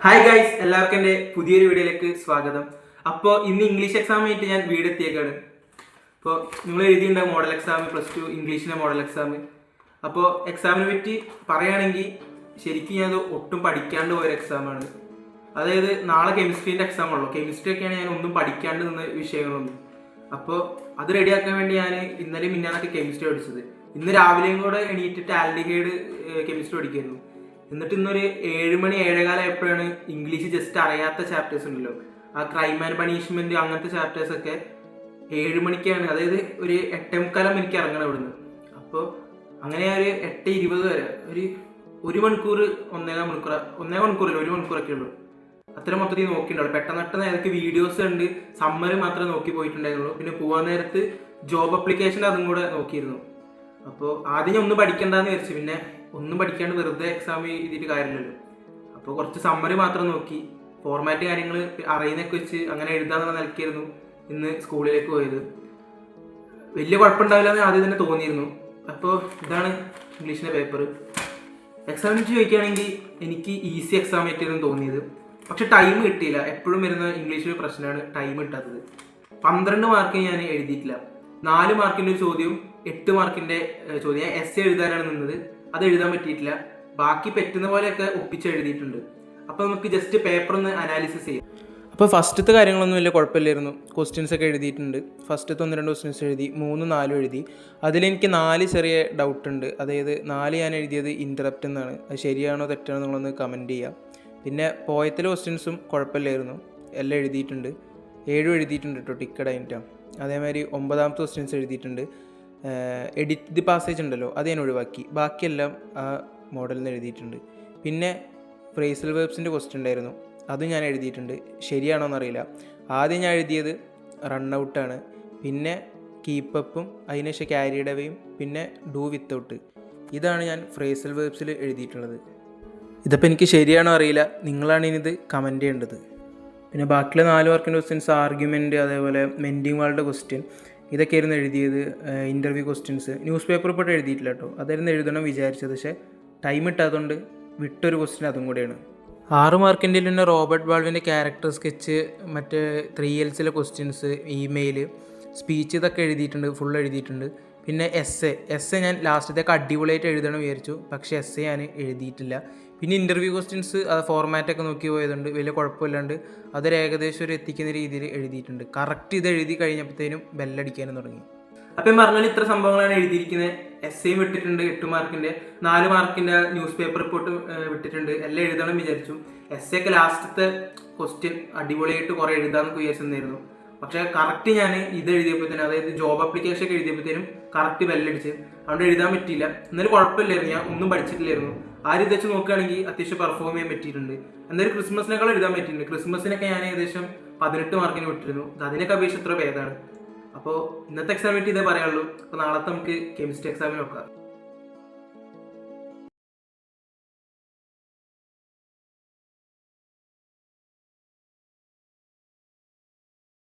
Hi guys, എല്ലാവർക്കും എൻ്റെ പുതിയൊരു വീഡിയോയിലേക്ക് സ്വാഗതം. അപ്പോൾ ഇന്ന് ഇംഗ്ലീഷ് എക്സാം ആയിട്ട് ഞാൻ വീട് എത്തിയേക്കാണ്. അപ്പോൾ നിങ്ങൾ എഴുതിയിട്ടുണ്ടാവും മോഡൽ എക്സാം, +2 ഇംഗ്ലീഷിൻ്റെ മോഡൽ എക്സാം. അപ്പോൾ എക്സാമിനെ പറ്റി പറയുകയാണെങ്കിൽ ശരിക്കും ഞാനത് ഒട്ടും പഠിക്കാണ്ട് പോയൊരു എക്സാമാണ്. അതായത് നാളെ കെമിസ്ട്രീൻ്റെ എക്സാം ഉള്ളൂ. കെമിസ്ട്രി ഒക്കെയാണ് ഞാൻ ഒന്നും പഠിക്കാണ്ട് നിന്ന വിഷയങ്ങളൊന്നും. അപ്പോൾ അത് റെഡിയാക്കാൻ വേണ്ടി ഞാൻ ഇന്നലെ മിന്നാന്നൊക്കെ കെമിസ്ട്രി പഠിച്ചത്. ഇന്ന് രാവിലെയും കൂടെ എണീറ്റിട്ട് ആൽഡിഹൈഡ് കെമിസ്ട്രി പഠിക്കായിരുന്നു. എന്നിട്ട് ഇന്നൊരു 7 മണി 7:15 ആയപ്പോഴാണ് ഇംഗ്ലീഷ് ജസ്റ്റ് അറിയാത്ത ചാപ്റ്റേഴ്സ് ഉണ്ടല്ലോ, ആ ക്രൈം ആൻഡ് പണിഷ്മെന്റ് അങ്ങനത്തെ ചാപ്റ്റേഴ്സ് ഒക്കെ 7 മണിക്കാണ്, അതായത് ഒരു 8:45 എനിക്ക് ഇറങ്ങണം ഇവിടുന്ന്. അപ്പോൾ അങ്ങനെ ഒരു 8:20 വരെ ഒരു മണിക്കൂർ, ഒന്നര മണിക്കൂറല്ല, 1 മണിക്കൂറൊക്കെ ഉള്ളൂ. അത്ര മൊത്തത്തിൽ നോക്കിയിട്ടുള്ളൂ. പെട്ടെന്ന് ഏതൊക്കെ വീഡിയോസ് ഉണ്ട്, സമ്മറി മാത്രമേ നോക്കി പോയിട്ടുണ്ടായിരുന്നുള്ളൂ. പിന്നെ പോകാൻ നേരത്ത് ജോബ് അപ്ലിക്കേഷൻ അതും കൂടെ നോക്കിയിരുന്നു. അപ്പോൾ ആദ്യം ഞാൻ ഒന്നും പഠിക്കണ്ടെന്ന് വിചാരിച്ചു. പിന്നെ ഒന്നും പഠിക്കാണ്ട് വെറുതെ എക്സാം എഴുതിയിട്ട് കാര്യമില്ലല്ലോ. അപ്പോൾ കുറച്ച് സമ്മറി മാത്രം നോക്കി, ഫോർമാറ്റ് കാര്യങ്ങൾ അറിയുന്നൊക്കെ വെച്ച് അങ്ങനെ എഴുതാന്നുള്ള നിലയ്ക്കായിരുന്നു ഇന്ന് സ്കൂളിലേക്ക് പോയത്. വലിയ കുഴപ്പമുണ്ടാവില്ല എന്ന് ആദ്യം തന്നെ തോന്നിയിരുന്നു. അപ്പോൾ ഇതാണ് ഇംഗ്ലീഷിൻ്റെ പേപ്പർ. എക്സാമിനെ വെച്ച് ചോദിക്കുകയാണെങ്കിൽ എനിക്ക് ഈസി എക്സാം ആയിട്ടായിരുന്നു തോന്നിയത്. പക്ഷെ ടൈം കിട്ടിയില്ല. എപ്പോഴും വരുന്ന ഇംഗ്ലീഷിൽ പ്രശ്നമാണ് ടൈം കിട്ടാത്തത്. 12 മാർക്ക് ഞാൻ എഴുതിയിട്ടില്ല. 4 മാർക്കിൻ്റെ ഒരു ചോദ്യവും 8 മാർക്കിൻ്റെ ചോദ്യം. ഞാൻ എസ് എഴുതാനാണ് നിന്നത്, അത് എഴുതാൻ പറ്റിയിട്ടില്ല. ബാക്കി പറ്റുന്ന പോലെയൊക്കെ ഒപ്പിച്ച് എഴുതിയിട്ടുണ്ട്. അപ്പോൾ നമുക്ക് ജസ്റ്റ് പേപ്പർ ഒന്ന് അനാലിസിസ് ചെയ്യാം. അപ്പോൾ ഫസ്റ്റത്തെ കാര്യങ്ങളൊന്നും വലിയ കുഴപ്പമില്ലായിരുന്നു. ക്വസ്റ്റ്യൻസ് ഒക്കെ എഴുതിയിട്ടുണ്ട്. ഫസ്റ്റത്തെ 1-2 ക്വസ്റ്റ്യൻസ് എഴുതി, 3, 4 എഴുതി. അതിലെനിക്ക് 4 ചെറിയ ഡൗട്ട് ഉണ്ട്. അതായത് 4 ഞാൻ എഴുതിയത് ഇൻറ്ററപ്റ്റ് എന്നാണ്. അത് ശരിയാണോ തെറ്റാണോ നിങ്ങളൊന്ന് കമൻറ്റ് ചെയ്യാം. പിന്നെ പോയത്തിലെ ക്വസ്റ്റ്യൻസും കുഴപ്പമില്ലായിരുന്നു, എല്ലാം എഴുതിയിട്ടുണ്ട്. 7 എഴുതിയിട്ടുണ്ട് കേട്ടോ, ടിക്കറ്റ് ആയിട്ടാണ്. അതേമാതിരി 9ാമത്തെ ക്വസ്റ്റ്യൻസ് എഴുതിയിട്ടുണ്ട്. എഡിറ്റ് ദി പാസേജ് ഉണ്ടല്ലോ, അത് ഞാൻ ഒഴിവാക്കി. ബാക്കിയെല്ലാം ആ മോഡലിൽ നിന്ന് എഴുതിയിട്ടുണ്ട്. പിന്നെ ഫ്രേസൽ വേർബ്സിൻ്റെ ക്വസ്റ്റ്യൻ ഉണ്ടായിരുന്നു, അത് ഞാൻ എഴുതിയിട്ടുണ്ട്. ശരിയാണോ എന്നറിയില്ല. ആദ്യം ഞാൻ എഴുതിയത് റണ്ണൗട്ടാണ്, പിന്നെ കീപ്പപ്പും അതിനുശേഷം ക്യാരിഡ് അവേയും, പിന്നെ ഡു വിത്തൗട്ട്. ഇതാണ് ഞാൻ ഫ്രേസൽ വേർബ്സിൽ എഴുതിയിട്ടുള്ളത്. ഇതിപ്പോൾ എനിക്ക് ശരിയാണോ അറിയില്ല, നിങ്ങളാണ് ഇനിത് കമൻറ്റ് ചെയ്യേണ്ടത്. പിന്നെ ബാക്കിയുള്ള 4 മാർക്കിൻ്റെ ക്വസ്റ്റ്യൻസ് ആർഗ്യുമെൻറ്റ്, അതേപോലെ മെൻഡിങ് വാളുടെ ക്വസ്റ്റ്യൻ, ഇതൊക്കെയായിരുന്നു എഴുതിയത്. ഇൻ്റർവ്യൂ ക്വസ്റ്റ്യൻസ് ന്യൂസ് പേപ്പർ പോയിട്ട് എഴുതിയിട്ടില്ല കേട്ടോ, അതായിരുന്നു എഴുതണം വിചാരിച്ചത്. പക്ഷേ ടൈം ഇട്ടാത്തതുകൊണ്ട് വിട്ടൊരു ക്വസ്റ്റ്യൻ അതും കൂടെയാണ്. 6 മാർക്കിൻ്റെ പിന്നെ റോബർട്ട് ബാൾവിൻ്റെ ക്യാരക്ടർ സ്കെച്ച്, മറ്റേ 3Lസിലെ ക്വസ്റ്റ്യൻസ്, ഇമെയിൽ, സ്പീച്ച്, ഇതൊക്കെ എഴുതിയിട്ടുണ്ട്, ഫുൾ എഴുതിയിട്ടുണ്ട്. പിന്നെ എസ് ഞാൻ ലാസ്റ്റത്തേക്ക് അടിപൊളിയായിട്ട് എഴുതണം വിചാരിച്ചു, പക്ഷേ എസ് ഞാൻ എഴുതിയിട്ടില്ല. പിന്നെ ഇൻ്റർവ്യൂ ക്വസ്റ്റ്യൻസ് അത് ഫോർമാറ്റൊക്കെ നോക്കി പോയതുകൊണ്ട് വലിയ കുഴപ്പമില്ലാണ്ട് അതൊരു ഏകദേശം ഒരു എത്തിക്കുന്ന രീതിയിൽ എഴുതിയിട്ടുണ്ട്. കറക്റ്റ് ഇത് എഴുതി കഴിഞ്ഞപ്പോഴത്തേനും ബെല്ലടിക്കാനും തുടങ്ങി. അപ്പം പറഞ്ഞാൽ ഇത്ര സംഭവങ്ങളാണ് എഴുതിയിരിക്കുന്നത്. എസ്സേയും വിട്ടിട്ടുണ്ട് 8 മാർക്കിൻ്റെ, 4 മാർക്കിൻ്റെ ന്യൂസ് പേപ്പർ റിപ്പോർട്ട് വിട്ടിട്ടുണ്ട്. എല്ലാം എഴുതണം വിചാരിച്ചു. എസ്സേയൊക്കെ ലാസ്റ്റത്തെ ക്വസ്റ്റ്യൻ അടിപൊളിയായിട്ട് കുറേ എഴുതാമെന്നൊക്കെ വിചാരിച്ചിരുന്നു. പക്ഷേ കറക്റ്റ് ഞാൻ ഇത് എഴുതിയപ്പോഴത്തേനും, അതായത് ജോബ് അപ്ലിക്കേഷൻ ഒക്കെ എഴുതിയപ്പോഴത്തേനും കറക്റ്റ് ബെല്ലടിച്ച്, അതുകൊണ്ട് എഴുതാൻ പറ്റിയില്ല. എന്നാലും കുഴപ്പമില്ലായിരുന്നു, ഞാൻ ഒന്നും പഠിച്ചിട്ടില്ലായിരുന്നു. ആ രീതി വെച്ച് നോക്കുകയാണെങ്കിൽ അത്യാവശ്യം പെർഫോം ചെയ്യാൻ പറ്റിയിട്ടുണ്ട്. എന്തായാലും ക്രിസ്മസിനേക്കാൾ എഴുതാൻ പറ്റിയിട്ടുണ്ട്. ക്രിസ്മസിനൊക്കെ ഞാൻ ഏകദേശം 18 മാർക്കിന് വിട്ടിരുന്നു. അതിനൊക്കെ അപേക്ഷിച്ച് ഇത്ര ഭേദമാണ്. അപ്പോൾ ഇന്നത്തെ എക്സാമിന് ഇതേ പറയാനുള്ളൂ. അപ്പോൾ നാളത്തെ നമുക്ക് കെമിസ്ട്രി എക്സാമിന് നോക്കാം.